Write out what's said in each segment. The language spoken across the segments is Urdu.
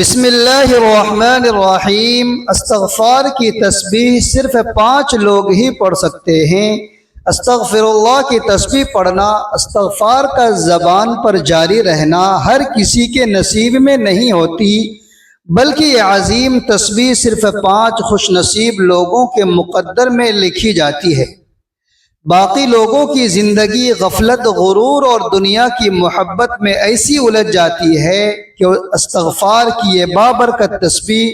بسم اللہ الرحمن الرحیم۔ استغفار کی تسبیح صرف 5 لوگ ہی پڑھ سکتے ہیں۔ استغفر اللہ کی تسبیح پڑھنا، استغفار کا زبان پر جاری رہنا ہر کسی کے نصیب میں نہیں ہوتی، بلکہ یہ عظیم تسبیح صرف 5 خوش نصیب لوگوں کے مقدر میں لکھی جاتی ہے۔ باقی لوگوں کی زندگی غفلت، غرور اور دنیا کی محبت میں ایسی الجھ جاتی ہے کہ استغفار کی یہ بابرکت تسبیح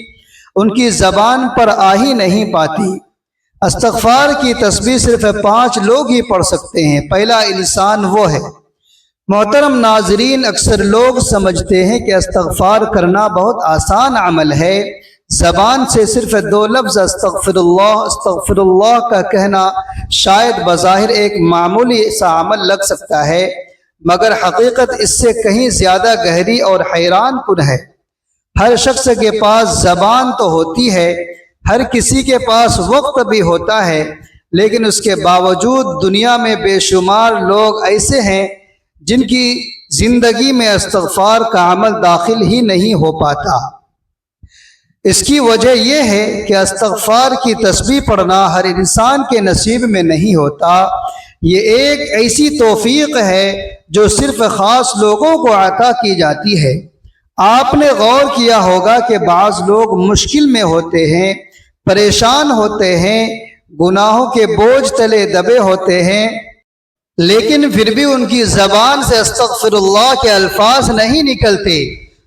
ان کی زبان پر آ ہی نہیں پاتی۔ استغفار کی تسبیح صرف 5 لوگ ہی پڑھ سکتے ہیں۔ پہلا انسان وہ ہے۔ محترم ناظرین، اکثر لوگ سمجھتے ہیں کہ استغفار کرنا بہت آسان عمل ہے۔ زبان سے صرف 2 لفظ استغفر اللہ کا کہنا شاید بظاہر ایک معمولی سا عمل لگ سکتا ہے، مگر حقیقت اس سے کہیں زیادہ گہری اور حیران کن ہے۔ ہر شخص کے پاس زبان تو ہوتی ہے، ہر کسی کے پاس وقت بھی ہوتا ہے، لیکن اس کے باوجود دنیا میں بے شمار لوگ ایسے ہیں جن کی زندگی میں استغفار کا عمل داخل ہی نہیں ہو پاتا۔ اس کی وجہ یہ ہے کہ استغفار کی تسبیح پڑھنا ہر انسان کے نصیب میں نہیں ہوتا۔ یہ ایک ایسی توفیق ہے جو صرف خاص لوگوں کو عطا کی جاتی ہے۔ آپ نے غور کیا ہوگا کہ بعض لوگ مشکل میں ہوتے ہیں، پریشان ہوتے ہیں، گناہوں کے بوجھ تلے دبے ہوتے ہیں، لیکن پھر بھی ان کی زبان سے استغفر اللہ کے الفاظ نہیں نکلتے۔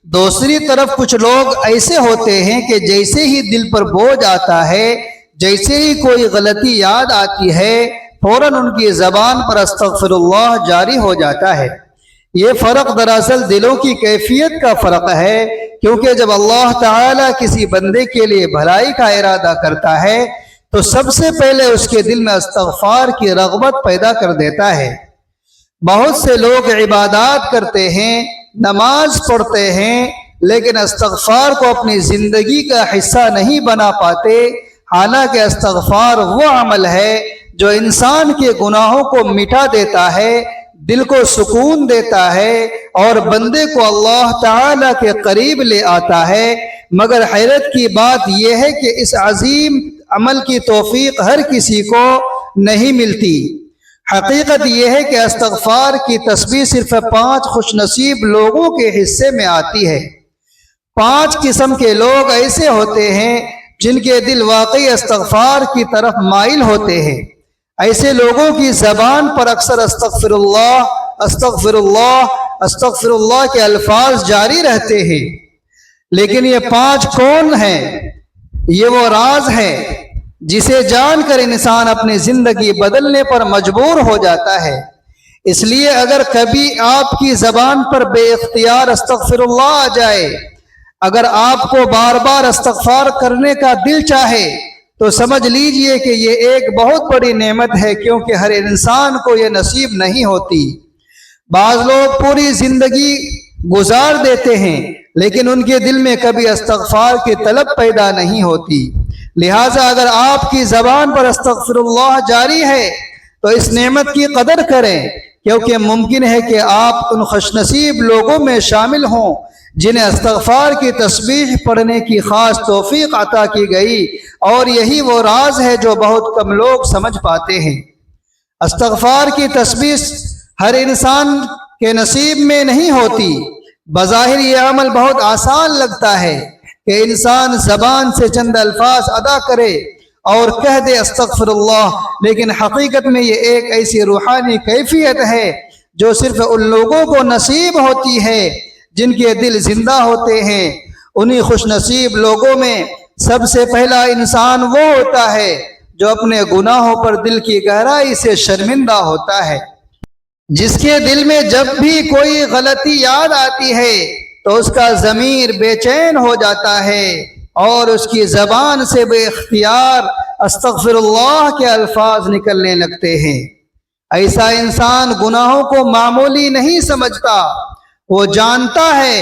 دوسری طرف کچھ لوگ ایسے ہوتے ہیں کہ جیسے ہی دل پر بوجھ آتا ہے، جیسے ہی کوئی غلطی یاد آتی ہے، فوراً ان کی زبان پر استغفر اللہ جاری ہو جاتا ہے۔ یہ فرق دراصل دلوں کی کیفیت کا فرق ہے، کیونکہ جب اللہ تعالیٰ کسی بندے کے لیے بھلائی کا ارادہ کرتا ہے تو سب سے پہلے اس کے دل میں استغفار کی رغبت پیدا کر دیتا ہے۔ بہت سے لوگ عبادات کرتے ہیں، نماز پڑھتے ہیں، لیکن استغفار کو اپنی زندگی کا حصہ نہیں بنا پاتے، حالانکہ استغفار وہ عمل ہے جو انسان کے گناہوں کو مٹا دیتا ہے، دل کو سکون دیتا ہے اور بندے کو اللہ تعالیٰ کے قریب لے آتا ہے۔ مگر حیرت کی بات یہ ہے کہ اس عظیم عمل کی توفیق ہر کسی کو نہیں ملتی۔ حقیقت یہ ہے کہ استغفار کی تسبیح صرف 5 خوش نصیب لوگوں کے حصے میں آتی ہے۔ 5 قسم کے لوگ ایسے ہوتے ہیں جن کے دل واقعی استغفار کی طرف مائل ہوتے ہیں۔ ایسے لوگوں کی زبان پر اکثر استغفر اللہ، استغفر اللہ، استغفر اللہ کے الفاظ جاری رہتے ہیں۔ لیکن یہ 5 کون ہیں؟ یہ وہ راز ہے جسے جان کر انسان اپنی زندگی بدلنے پر مجبور ہو جاتا ہے۔ اس لیے اگر کبھی آپ کی زبان پر بے اختیار استغفر اللہ آ جائے، اگر آپ کو بار بار استغفار کرنے کا دل چاہے، تو سمجھ لیجئے کہ یہ ایک بہت بڑی نعمت ہے، کیونکہ ہر انسان کو یہ نصیب نہیں ہوتی۔ بعض لوگ پوری زندگی گزار دیتے ہیں، لیکن ان کے دل میں کبھی استغفار کی طلب پیدا نہیں ہوتی۔ لہٰذا اگر آپ کی زبان پر استغفر اللہ جاری ہے تو اس نعمت کی قدر کریں، کیونکہ ممکن ہے کہ آپ ان خوش نصیب لوگوں میں شامل ہوں جنہیں استغفار کی تسبیح پڑھنے کی خاص توفیق عطا کی گئی، اور یہی وہ راز ہے جو بہت کم لوگ سمجھ پاتے ہیں۔ استغفار کی تسبیح ہر انسان کے نصیب میں نہیں ہوتی۔ بظاہر یہ عمل بہت آسان لگتا ہے کہ انسان زبان سے چند الفاظ ادا کرے اور کہہ دے استغفر اللہ، لیکن حقیقت میں یہ ایک ایسی روحانی کیفیت ہے جو صرف ان لوگوں کو نصیب ہوتی ہے جن کے دل زندہ ہوتے ہیں۔ انہی خوش نصیب لوگوں میں سب سے پہلا انسان وہ ہوتا ہے جو اپنے گناہوں پر دل کی گہرائی سے شرمندہ ہوتا ہے، جس کے دل میں جب بھی کوئی غلطی یاد آتی ہے تو اس کا ضمیر بے چین ہو جاتا ہے اور اس کی زبان سے بے اختیار استغفر اللہ کے الفاظ نکلنے لگتے ہیں۔ ایسا انسان گناہوں کو معمولی نہیں سمجھتا، وہ جانتا ہے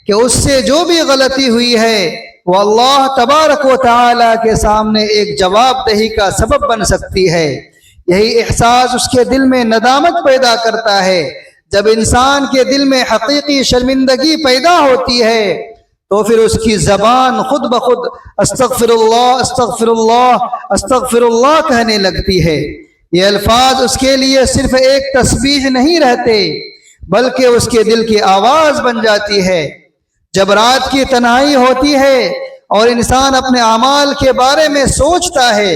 کہ اس سے جو بھی غلطی ہوئی ہے وہ اللہ تبارک و تعالیٰ کے سامنے ایک جواب دہی کا سبب بن سکتی ہے۔ یہی احساس اس کے دل میں ندامت پیدا کرتا ہے۔ جب انسان کے دل میں حقیقی شرمندگی پیدا ہوتی ہے تو پھر اس کی زبان خود بخود استغفر اللہ استغفر اللہ کہنے لگتی ہے۔ یہ الفاظ اس کے لیے صرف ایک تسبیح نہیں رہتے بلکہ اس کے دل کی آواز بن جاتی ہے۔ جب رات کی تنہائی ہوتی ہے اور انسان اپنے اعمال کے بارے میں سوچتا ہے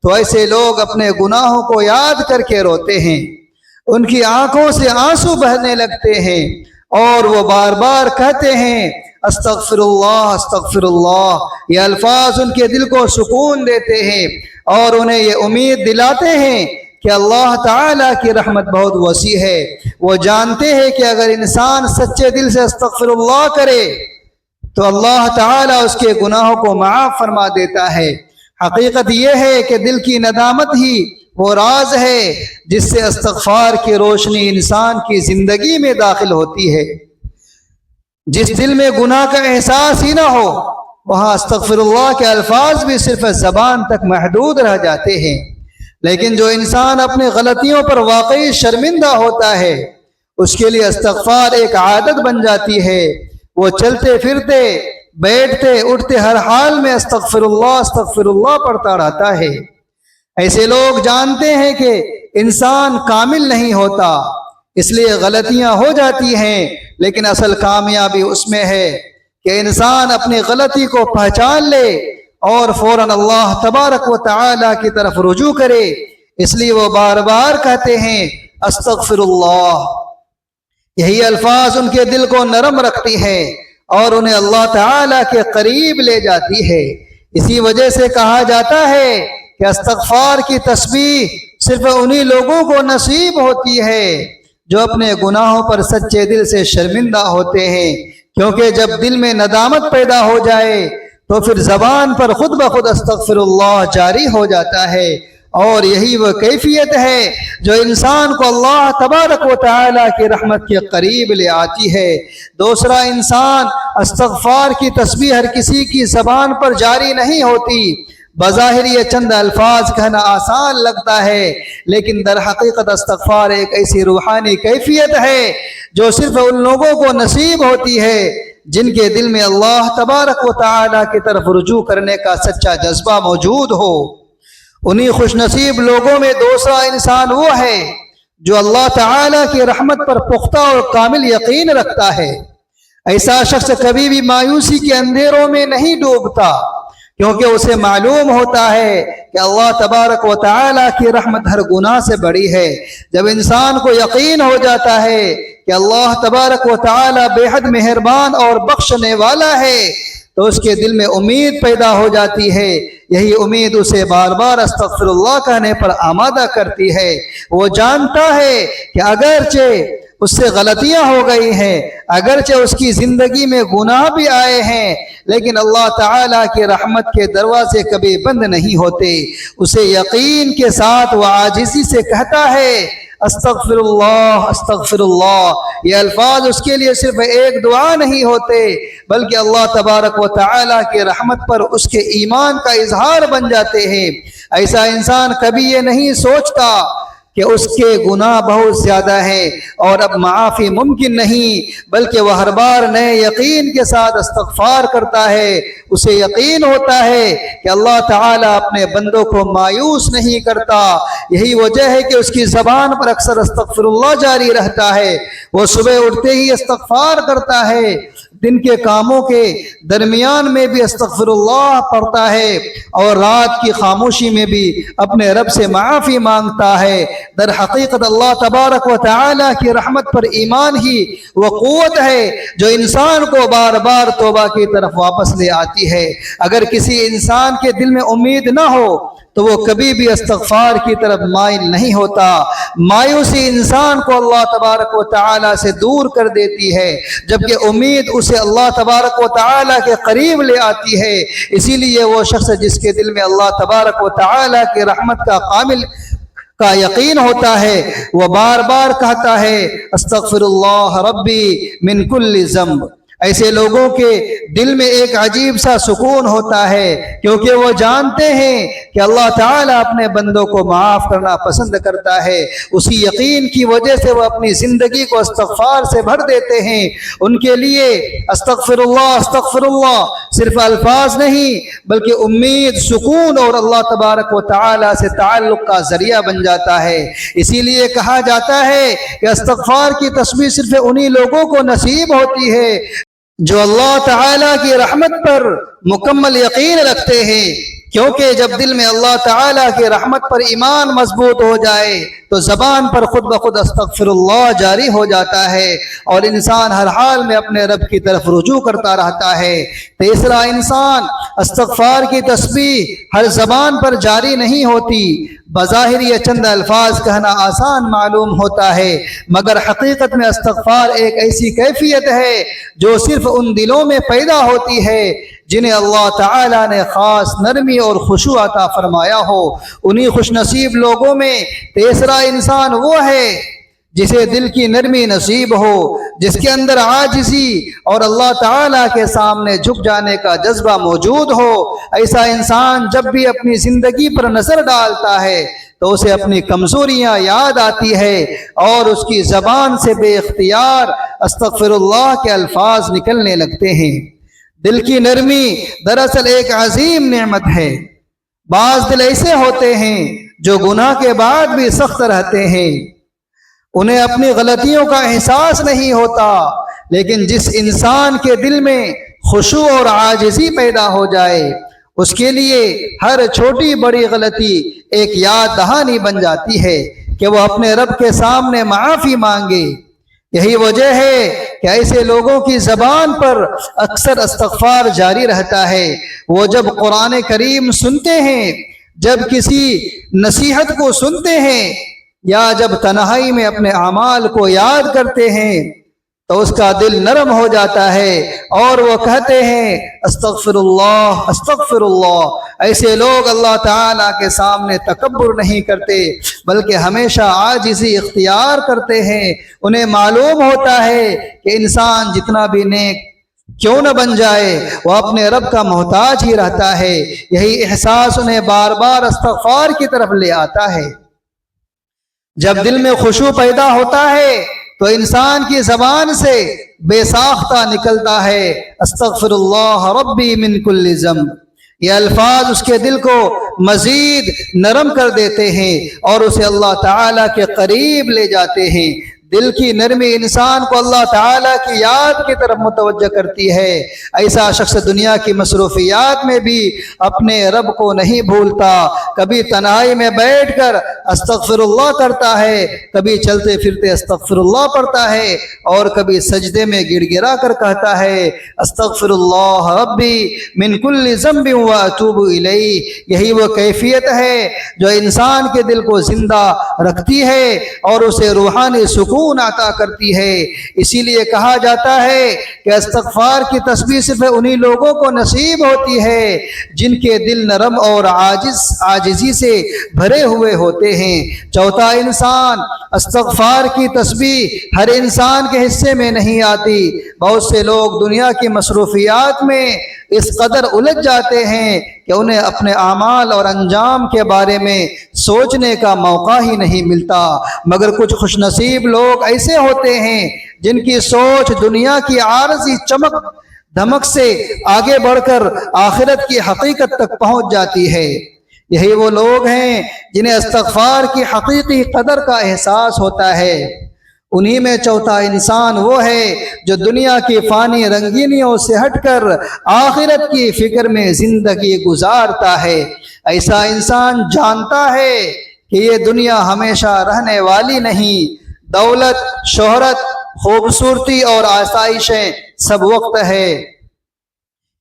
تو ایسے لوگ اپنے گناہوں کو یاد کر کے روتے ہیں، ان کی آنکھوں سے آنسو بہنے لگتے ہیں اور وہ بار بار کہتے ہیں استغفر اللہ استغفر اللہ۔ یہ الفاظ ان کے دل کو سکون دیتے ہیں اور انہیں یہ امید دلاتے ہیں کہ اللہ تعالیٰ کی رحمت بہت وسیع ہے۔ وہ جانتے ہیں کہ اگر انسان سچے دل سے استغفر اللہ کرے تو اللہ تعالیٰ اس کے گناہوں کو معاف فرما دیتا ہے۔ حقیقت یہ ہے کہ دل کی ندامت ہی وہ راز ہے جس سے استغفار کی روشنی انسان کی زندگی میں داخل ہوتی ہے۔ جس دل میں گناہ کا احساس ہی نہ ہو وہاں استغفر اللہ کے الفاظ بھی صرف زبان تک محدود رہ جاتے ہیں، لیکن جو انسان اپنی غلطیوں پر واقعی شرمندہ ہوتا ہے اس کے لیے استغفار ایک عادت بن جاتی ہے۔ وہ چلتے پھرتے بیٹھتے اٹھتے ہر حال میں استغفر اللہ پڑھتا رہتا ہے۔ ایسے لوگ جانتے ہیں کہ انسان کامل نہیں ہوتا، اس لیے غلطیاں ہو جاتی ہیں، لیکن اصل کامیابی اس میں ہے کہ انسان اپنی غلطی کو پہچان لے اور فوراً اللہ تبارک و تعالی کی طرف رجوع کرے۔ اس لیے وہ بار بار کہتے ہیں استغفر اللہ۔ یہی الفاظ ان کے دل کو نرم رکھتی ہے اور انہیں اللہ تعالی کے قریب لے جاتی ہے۔ اسی وجہ سے کہا جاتا ہے کہ استغفار کی تسبیح صرف انہی لوگوں کو نصیب ہوتی ہے جو اپنے گناہوں پر سچے دل سے شرمندہ ہوتے ہیں، کیونکہ جب دل میں ندامت پیدا ہو جائے تو پھر زبان پر خود بخود استغفر اللہ جاری ہو جاتا ہے، اور یہی وہ کیفیت ہے جو انسان کو اللہ تبارک و تعالی کی رحمت کے قریب لے آتی ہے۔ دوسرا، انسان استغفار کی تسبیح ہر کسی کی زبان پر جاری نہیں ہوتی۔ بظاہر یہ چند الفاظ کہنا آسان لگتا ہے، لیکن در حقیقت استغفار ایک ایسی روحانی کیفیت ہے جو صرف ان لوگوں کو نصیب ہوتی ہے جن کے دل میں اللہ تبارک و تعالی کی طرف رجوع کرنے کا سچا جذبہ موجود ہو۔ انہی خوش نصیب لوگوں میں دوسرا انسان وہ ہے جو اللہ تعالی کی رحمت پر پختہ اور کامل یقین رکھتا ہے۔ ایسا شخص کبھی بھی مایوسی کے اندھیروں میں نہیں ڈوبتا، کیونکہ اسے معلوم ہوتا ہے کہ اللہ تبارک و تعالی کی رحمت ہر گناہ سے بڑی ہے۔ جب انسان کو یقین ہو جاتا ہے کہ اللہ تبارک و تعالی بے حد مہربان اور بخشنے والا ہے تو اس کے دل میں امید پیدا ہو جاتی ہے۔ یہی امید اسے بار بار استغفر اللہ کہنے پر آمادہ کرتی ہے۔ وہ جانتا ہے کہ اگرچہ اس سے غلطیاں ہو گئی ہیں، اگرچہ اس کی زندگی میں گناہ بھی آئے ہیں، لیکن اللہ تعالیٰ کی رحمت کے دروازے کبھی بند نہیں ہوتے۔ اسے یقین کے ساتھ وہ عاجزی سے کہتا ہے استغفر اللہ استغفر اللہ۔ یہ الفاظ اس کے لیے صرف ایک دعا نہیں ہوتے بلکہ اللہ تبارک و تعالی کی رحمت پر اس کے ایمان کا اظہار بن جاتے ہیں۔ ایسا انسان کبھی یہ نہیں سوچتا کہ اس کے گناہ بہت زیادہ ہیں اور اب معافی ممکن نہیں، بلکہ وہ ہر بار نئے یقین کے ساتھ استغفار کرتا ہے۔ اسے یقین ہوتا ہے کہ اللہ تعالیٰ اپنے بندوں کو مایوس نہیں کرتا۔ یہی وجہ ہے کہ اس کی زبان پر اکثر استغفر اللہ جاری رہتا ہے۔ وہ صبح اٹھتے ہی استغفار کرتا ہے، دن کے کاموں کے درمیان میں بھی استغفر اللہ پڑھتا ہے، اور رات کی خاموشی میں بھی اپنے رب سے معافی مانگتا ہے۔ در حقیقت اللہ تبارک و تعالی کی رحمت پر ایمان ہی وہ قوت ہے جو انسان کو بار بار توبہ کی طرف واپس لے آتی ہے۔ اگر کسی انسان کے دل میں امید نہ ہو تو وہ کبھی بھی استغفار کی طرف مائل نہیں ہوتا۔ مایوسی انسان کو اللہ تبارک و تعالی سے دور کر دیتی ہے، جبکہ امید اسے اللہ تبارک و تعالی کے قریب لے آتی ہے۔ اسی لیے وہ شخص جس کے دل میں اللہ تبارک و تعالی کی رحمت کا یقین ہوتا ہے، وہ بار بار کہتا ہے استغفر اللہ ربی من کل ذنب۔ ایسے لوگوں کے دل میں ایک عجیب سا سکون ہوتا ہے، کیونکہ وہ جانتے ہیں کہ اللہ تعالیٰ اپنے بندوں کو معاف کرنا پسند کرتا ہے۔ اسی یقین کی وجہ سے وہ اپنی زندگی کو استغفار سے بھر دیتے ہیں۔ ان کے لیے استغفر اللہ صرف الفاظ نہیں بلکہ امید، سکون اور اللہ تبارک و تعالیٰ سے تعلق کا ذریعہ بن جاتا ہے۔ اسی لیے کہا جاتا ہے کہ استغفار کی تسبیح صرف انہی لوگوں کو نصیب ہوتی ہے جو اللہ تعالیٰ کی رحمت پر مکمل یقین رکھتے ہیں، کیونکہ جب دل میں اللہ تعالیٰ کی رحمت پر ایمان مضبوط ہو جائے تو زبان پر خود بخود استغفر اللہ جاری ہو جاتا ہے اور انسان ہر حال میں اپنے رب کی طرف رجوع کرتا رہتا ہے۔ تیسرا، انسان استغفار کی تسبیح ہر زبان پر جاری نہیں ہوتی۔ بظاہر یہ چند الفاظ کہنا آسان معلوم ہوتا ہے، مگر حقیقت میں استغفار ایک ایسی کیفیت ہے جو صرف ان دلوں میں پیدا ہوتی ہے جنہیں اللہ تعالیٰ نے خاص نرمی اور خشوع عطا فرمایا ہو۔ انہی خوش نصیب لوگوں میں تیسرا انسان وہ ہے جسے دل کی نرمی نصیب ہو، جس کے اندر عاجزی اور اللہ تعالیٰ کے سامنے جھک جانے کا جذبہ موجود ہو۔ ایسا انسان جب بھی اپنی زندگی پر نظر ڈالتا ہے تو اسے اپنی کمزوریاں یاد آتی ہے اور اس کی زبان سے بے اختیار استغفر اللہ کے الفاظ نکلنے لگتے ہیں۔ دل کی نرمی دراصل ایک عظیم نعمت ہے۔ بعض دل ایسے ہوتے ہیں جو گناہ کے بعد بھی سخت رہتے ہیں، انہیں اپنی غلطیوں کا احساس نہیں ہوتا، لیکن جس انسان کے دل میں خشوع اور عاجزی پیدا ہو جائے اس کے لیے ہر چھوٹی بڑی غلطی ایک یاد دہانی بن جاتی ہے کہ وہ اپنے رب کے سامنے معافی مانگے۔ یہی وجہ ہے کہ ایسے لوگوں کی زبان پر اکثر استغفار جاری رہتا ہے۔ وہ جب قرآن کریم سنتے ہیں، جب کسی نصیحت کو سنتے ہیں یا جب تنہائی میں اپنے اعمال کو یاد کرتے ہیں تو اس کا دل نرم ہو جاتا ہے اور وہ کہتے ہیں استغفر اللہ۔ ایسے لوگ اللہ تعالیٰ کے سامنے تکبر نہیں کرتے بلکہ ہمیشہ عاجزی اختیار کرتے ہیں۔ انہیں معلوم ہوتا ہے کہ انسان جتنا بھی نیک کیوں نہ بن جائے وہ اپنے رب کا محتاج ہی رہتا ہے۔ یہی احساس انہیں بار بار استغفار کی طرف لے آتا ہے۔ جب دل میں خشوع پیدا ہوتا ہے تو انسان کی زبان سے بے ساختہ نکلتا ہے استغفر اللہ ربی من کل ذنب۔ یہ الفاظ اس کے دل کو مزید نرم کر دیتے ہیں اور اسے اللہ تعالیٰ کے قریب لے جاتے ہیں۔ دل کی نرمی انسان کو اللہ تعالیٰ کی یاد کی طرف متوجہ کرتی ہے۔ ایسا شخص دنیا کی مصروفیات میں بھی اپنے رب کو نہیں بھولتا، کبھی تنہائی میں بیٹھ کر استغفر اللہ کرتا ہے، کبھی چلتے پھرتے استغفر اللہ پڑھتا ہے اور کبھی سجدے میں گڑ گڑا کر کہتا ہے استغفر اللہ ربی من کل ذنب واتوب الیہ۔ یہی وہ کیفیت ہے جو انسان کے دل کو زندہ رکھتی ہے اور اسے روحانی سکون عطا کرتی ہے۔ اسی لیے کہا جاتا ہے کہ استغفار کی تسبیح صرف انہی لوگوں کو نصیب ہوتی ہے جن کے دل نرم اور عاجزی سے بھرے ہوئے ہوتے ہیں۔ چوتھا انسان، استغفار کی تسبیح ہر انسان کے حصے میں نہیں آتی۔ بہت سے لوگ دنیا کی مصروفیات میں اس قدر الجھ جاتے ہیں کہ انہیں اپنے اعمال اور انجام کے بارے میں سوچنے کا موقع ہی نہیں ملتا، مگر کچھ خوش نصیب لوگ ایسے ہوتے ہیں جن کی سوچ دنیا کی عارضی چمک دھمک سے آگے بڑھ کر آخرت کی حقیقت تک پہنچ جاتی ہے۔ یہی وہ لوگ ہیں جنہیں استغفار کی حقیقی قدر کا احساس ہوتا ہے۔ انہی میں چوتھا انسان وہ ہے جو دنیا کی فانی رنگینیوں سے ہٹ کر آخرت کی فکر میں زندگی گزارتا ہے۔ ایسا انسان جانتا ہے کہ یہ دنیا ہمیشہ رہنے والی نہیں، دولت، شہرت، خوبصورتی اور آسائشیں سب وقت ہے۔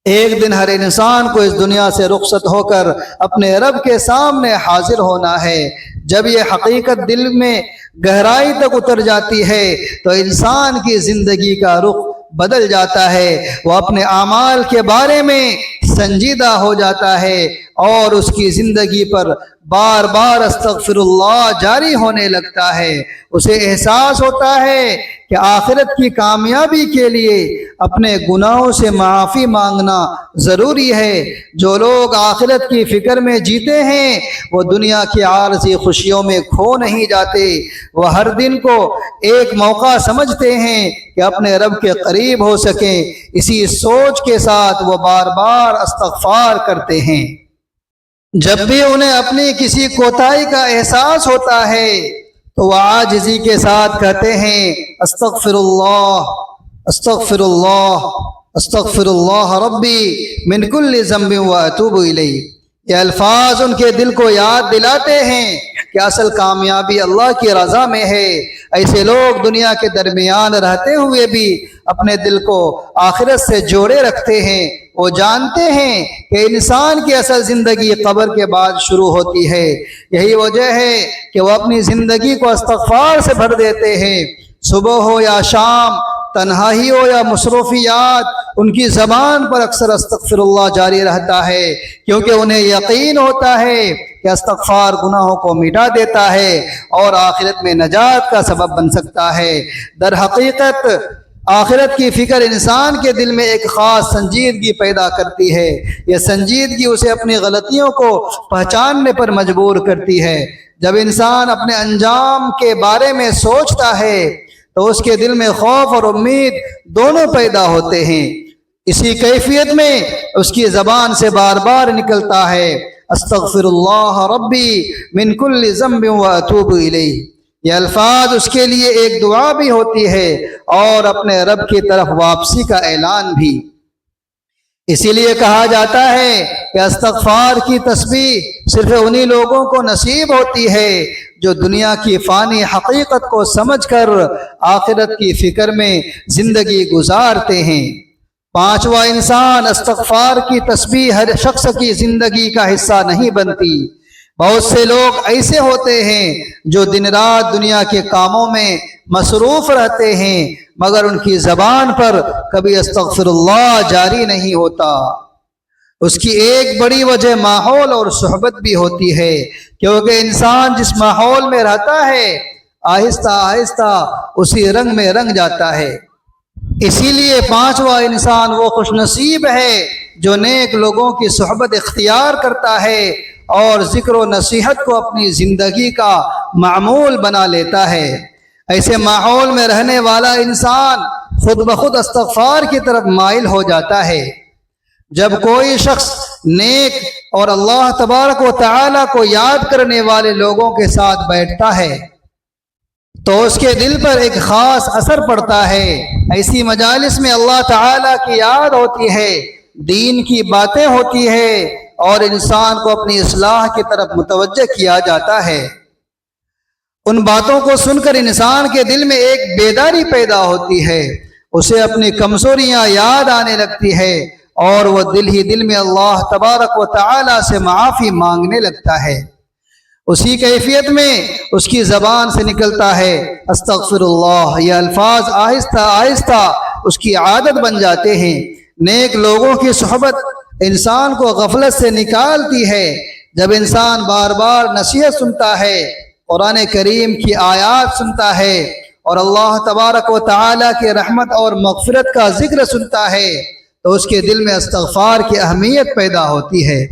ایک دن ہر انسان کو اس دنیا سے رخصت ہو کر اپنے رب کے سامنے حاضر ہونا ہے۔ جب یہ حقیقت دل میں گہرائی تک اتر جاتی ہے تو انسان کی زندگی کا رخ بدل جاتا ہے۔ وہ اپنے اعمال کے بارے میں سنجیدہ ہو جاتا ہے اور اس کی زندگی پر بار بار استغفر اللہ جاری ہونے لگتا ہے، اسے احساس ہوتا ہے کہ آخرت کی کامیابی کے لیے اپنے گناہوں سے معافی مانگنا ضروری ہے۔ جو لوگ آخرت کی فکر میں جیتے ہیں وہ دنیا کی عارضی خوشیوں میں کھو نہیں جاتے، وہ ہر دن کو ایک موقع سمجھتے ہیں کہ اپنے رب کے قریب ہو سکیں۔ اسی سوچ کے ساتھ وہ بار بار استغفار کرتے ہیں۔ جب بھی انہیں اپنی کسی کوتاہی کا احساس ہوتا ہے تو وہ عاجزی کے ساتھ کہتے ہیں استغفر اللہ استغفر اللہ استغفر اللہ ربی من کل ذنب واتوب الیہ۔ یہ الفاظ ان کے دل کو یاد دلاتے ہیں کہ اصل کامیابی اللہ کی رضا میں ہے۔ ایسے لوگ دنیا کے درمیان رہتے ہوئے بھی اپنے دل کو آخرت سے جوڑے رکھتے ہیں۔ وہ جانتے ہیں کہ انسان کی اصل زندگی قبر کے بعد شروع ہوتی ہے۔ یہی وجہ ہے کہ وہ اپنی زندگی کو استغفار سے بھر دیتے ہیں۔ صبح ہو یا شام، تنہائی ہو یا مصروفیات، ان کی زبان پر اکثر استغفر اللہ جاری رہتا ہے، کیونکہ انہیں یقین ہوتا ہے کہ استغفار گناہوں کو مٹا دیتا ہے اور آخرت میں نجات کا سبب بن سکتا ہے۔ در حقیقت آخرت کی فکر انسان کے دل میں ایک خاص سنجیدگی پیدا کرتی ہے۔ یہ سنجیدگی اسے اپنی غلطیوں کو پہچاننے پر مجبور کرتی ہے۔ جب انسان اپنے انجام کے بارے میں سوچتا ہے تو اس کے دل میں خوف اور امید دونوں پیدا ہوتے ہیں۔ اسی کیفیت میں اس کی زبان سے بار بار نکلتا ہے استغفر اللہ ربی من کل ذنب واتوب الیہ۔ یہ الفاظ اس کے لیے ایک دعا بھی ہوتی ہے اور اپنے رب کی طرف واپسی کا اعلان بھی۔ اسی لیے کہا جاتا ہے کہ استغفار کی تسبیح صرف انہی لوگوں کو نصیب ہوتی ہے جو دنیا کی فانی حقیقت کو سمجھ کر آخرت کی فکر میں زندگی گزارتے ہیں۔ پانچواں انسان استغفار کی تسبیح ہر شخص کی زندگی کا حصہ نہیں بنتی۔ بہت سے لوگ ایسے ہوتے ہیں جو دن رات دنیا کے کاموں میں مصروف رہتے ہیں مگر ان کی زبان پر کبھی استغفر اللہ جاری نہیں ہوتا۔ اس کی ایک بڑی وجہ ماحول اور صحبت بھی ہوتی ہے، کیونکہ انسان جس ماحول میں رہتا ہے آہستہ آہستہ اسی رنگ میں رنگ جاتا ہے۔ اسی لیے پانچواں انسان وہ خوش نصیب ہے جو نیک لوگوں کی صحبت اختیار کرتا ہے اور ذکر و نصیحت کو اپنی زندگی کا معمول بنا لیتا ہے۔ ایسے ماحول میں رہنے والا انسان خود بخود استغفار کی طرف مائل ہو جاتا ہے۔ جب کوئی شخص نیک اور اللہ تبارک و تعالی کو یاد کرنے والے لوگوں کے ساتھ بیٹھتا ہے تو اس کے دل پر ایک خاص اثر پڑتا ہے۔ ایسی مجالس میں اللہ تعالی کی یاد ہوتی ہے، دین کی باتیں ہوتی ہے اور انسان کو اپنی اصلاح کی طرف متوجہ کیا جاتا ہے۔ ان باتوں کو سن کر انسان کے دل میں ایک بیداری پیدا ہوتی ہے، اسے اپنی کمزوریاں یاد آنے لگتی ہے اور وہ دل ہی دل میں اللہ تبارک و تعالی سے معافی مانگنے لگتا ہے۔ اسی کیفیت میں اس کی زبان سے نکلتا ہے استغفر اللہ۔ یہ الفاظ آہستہ آہستہ اس کی عادت بن جاتے ہیں۔ نیک لوگوں کی صحبت انسان کو غفلت سے نکالتی ہے۔ جب انسان بار بار نصیحت سنتا ہے، قرآن کریم کی آیات سنتا ہے اور اللہ تبارک و تعالی کی رحمت اور مغفرت کا ذکر سنتا ہے تو اس کے دل میں استغفار کی اہمیت پیدا ہوتی ہے۔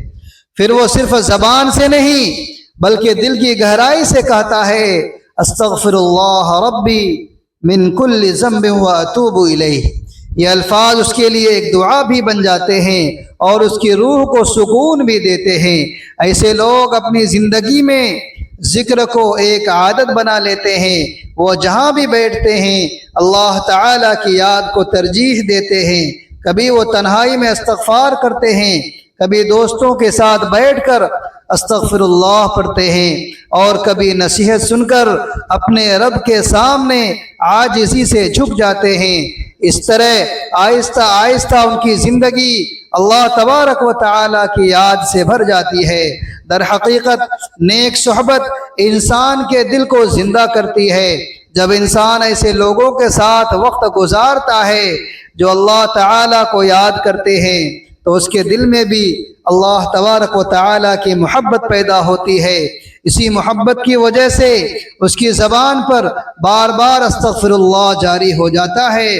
پھر وہ صرف زبان سے نہیں بلکہ دل کی گہرائی سے کہتا ہے استغفر اللہ ربی من کل ذنب واتوب الیہ۔ یہ الفاظ اس کے لیے ایک دعا بھی بن جاتے ہیں اور اس کی روح کو سکون بھی دیتے ہیں۔ ایسے لوگ اپنی زندگی میں ذکر کو ایک عادت بنا لیتے ہیں۔ وہ جہاں بھی بیٹھتے ہیں اللہ تعالی کی یاد کو ترجیح دیتے ہیں۔ کبھی وہ تنہائی میں استغفار کرتے ہیں، کبھی دوستوں کے ساتھ بیٹھ کر استغفر اللہ پڑھتے ہیں اور کبھی نصیحت سن کر اپنے رب کے سامنے عاجزی سے جھک جاتے ہیں۔ اس طرح آہستہ آہستہ ان کی زندگی اللہ تبارک و تعالی کی یاد سے بھر جاتی ہے۔ در حقیقت نیک صحبت انسان کے دل کو زندہ کرتی ہے۔ جب انسان ایسے لوگوں کے ساتھ وقت گزارتا ہے جو اللہ تعالی کو یاد کرتے ہیں، تو اس کے دل میں بھی اللہ تبارک و تعالیٰ کی محبت پیدا ہوتی ہے۔ اسی محبت کی وجہ سے اس کی زبان پر بار بار استغفر اللہ جاری ہو جاتا ہے،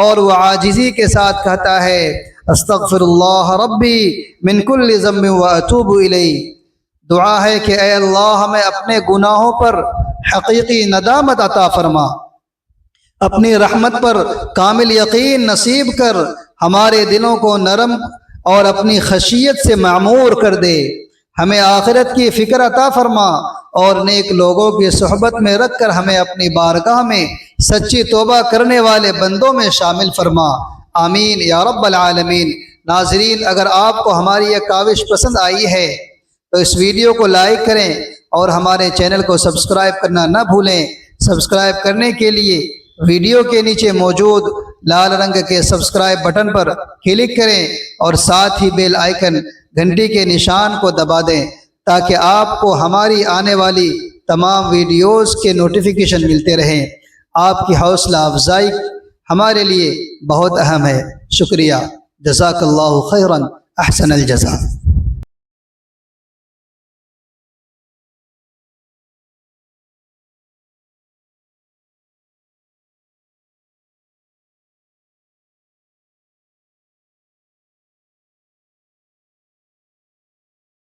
اور وہ عاجزی کے ساتھ کہتا ہے استغفر اللہ ربی من کل ذنب واتوب الیہ۔ دعا ہے کہ اے اللہ ہمیں اپنے گناہوں پر حقیقی ندامت عطا فرما، اپنی رحمت پر کامل یقین نصیب کر، ہمارے دلوں کو نرم اور اپنی خشیت سے معمور کر دے، ہمیں آخرت کی فکر عطا فرما، اور نیک لوگوں کی صحبت میں رکھ کر ہمیں اپنی بارگاہ میں سچی توبہ کرنے والے بندوں میں شامل فرما، آمین یا رب العالمین۔ ناظرین، اگر آپ کو ہماری یہ کاوش پسند آئی ہے تو اس ویڈیو کو لائک کریں اور ہمارے چینل کو سبسکرائب کرنا نہ بھولیں۔ سبسکرائب کرنے کے لیے ویڈیو کے نیچے موجود لال رنگ کے سبسکرائب بٹن پر کلک کریں اور ساتھ ہی بیل آئیکن گھنٹی کے نشان کو دبا دیں تاکہ آپ کو ہماری آنے والی تمام ویڈیوز کے نوٹیفیکیشن ملتے رہیں۔ آپ کی حوصلہ افزائی ہمارے لیے بہت اہم ہے۔ شکریہ، جزاک اللہ خیرا، احسن الجزاء۔